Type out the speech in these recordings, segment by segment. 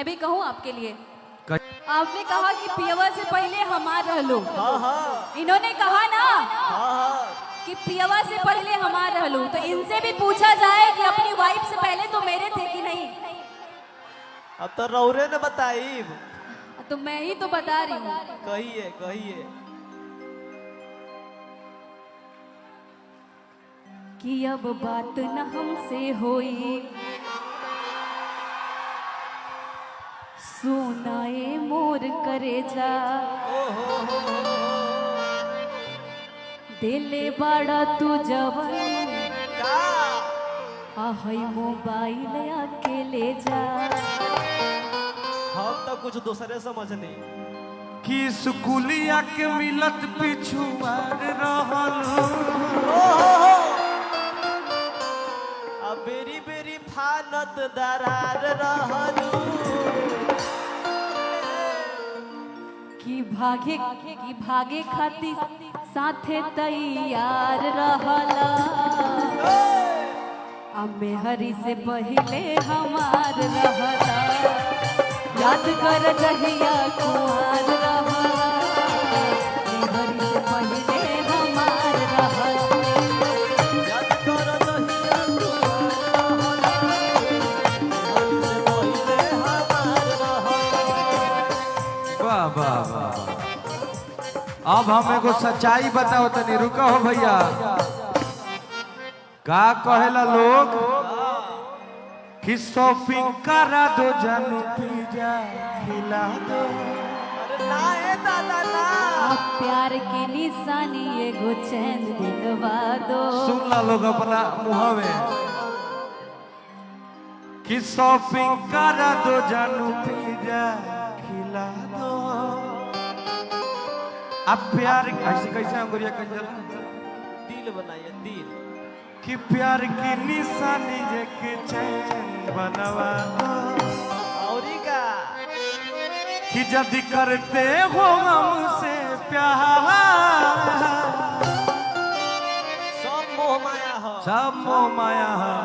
मैं भी कहूँ आपके लिए। आपने कहा कि पियवा से पहले हमार रहलो। इन्होंने कहा ना कि पियवा से पहले हमार रहलो, तो इनसे भी पूछा जाए कि अपनी वाइफ से पहले तो मेरे थे कि नहीं। अब तो रौरे ने बताई, तो मैं ही तो बता रही हूँ। कहिए कहिए कि अब बात न हमसे होई, सुनाए मोर करेजा, दिले बाड़ा तू जवन, आहई मोबाइल आके ले जा। हम तो कुछ दूसरे समझनी कि स्कूलिया के मिलत पिछुआर रहल, अब बेरी बेरी फानत दरार रहलू, कि भागे खातिर साथे तैयार रहला, अब मेहरी से पहले हमार रहला, याद कर जहिया कुआर रहला, मेहरी से पहले हमार रहला, याद कर दहिया कुआर रहला, मेहरी से पहिले हमार रहला। वाह वाह वाह। अब हम एगो सच्चाई बताओ तनी, रुका हो भैया। का कहेला लोग कि शॉपिंग करा दो, जानू पिज्जा खिला दो। अरे ना ए दादा ना, आप प्यार की निशानी एगो चैन दिलवा दो। सुन ला लोग अपना मुँह में कि शॉपिंग करा दो, जानू पिज्जा खिला दो। अब प्यार ऐसे कैसे अंगुरिया कंजला दिल बनाइए दिल, कि प्यार की निशानी के चैन बनवा दो। औरी का कि जब करते हो हमसे प्यार, सब मोह माया हो, सब मोह माया है।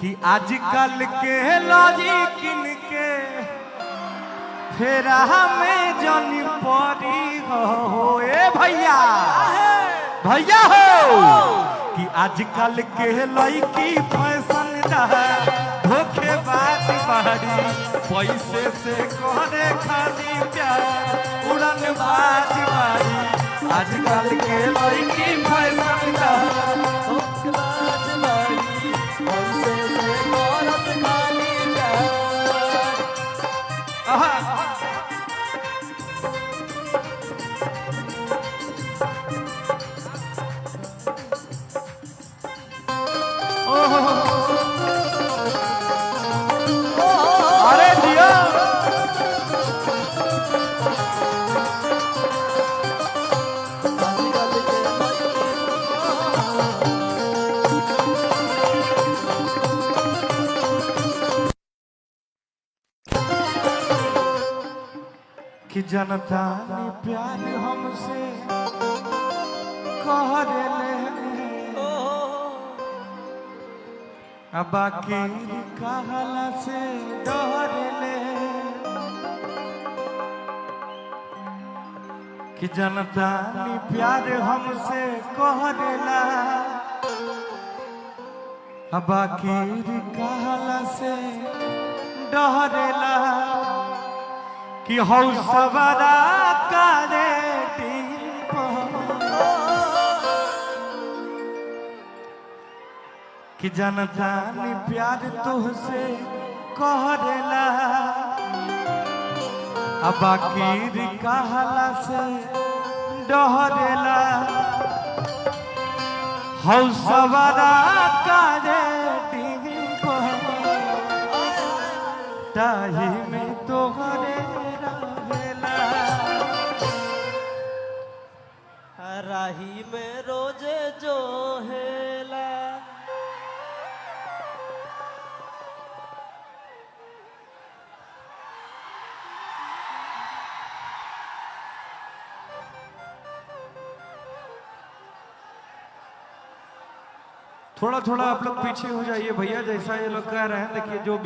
कि आजकल के लॉजिक इनके फिर हमें जानी पड़ी हो। ए भैया भैया हो कि आजकल के लड़की फैशन धोखेबाज बाड़ी, पैसे से करे खाली प्यार उड़न बाज बाड़ी। आजकल के लड़की फैशन धोखेबाज बाड़ी, पैसे से करत खाली प्यार। अरे दिया कि जनता ने प्यार हमसे कह ले, अब बाकी कहला से डर ले। कि जनता ने प्यार हमसे कह देला, अब बाकी कहला से डरेला। कि हौ सवारा करे कि जनता ने प्यार तुझसे कह देला, अब बाकी कहला से डरेला। हौ सवारा करे ताही में तोहरे रहेला। राही में रोजे जो हेला, थोड़ा थोड़ा आप लोग पीछे हो जाइए भैया, जैसा ये लोग कह रहे हैं। देखिए जो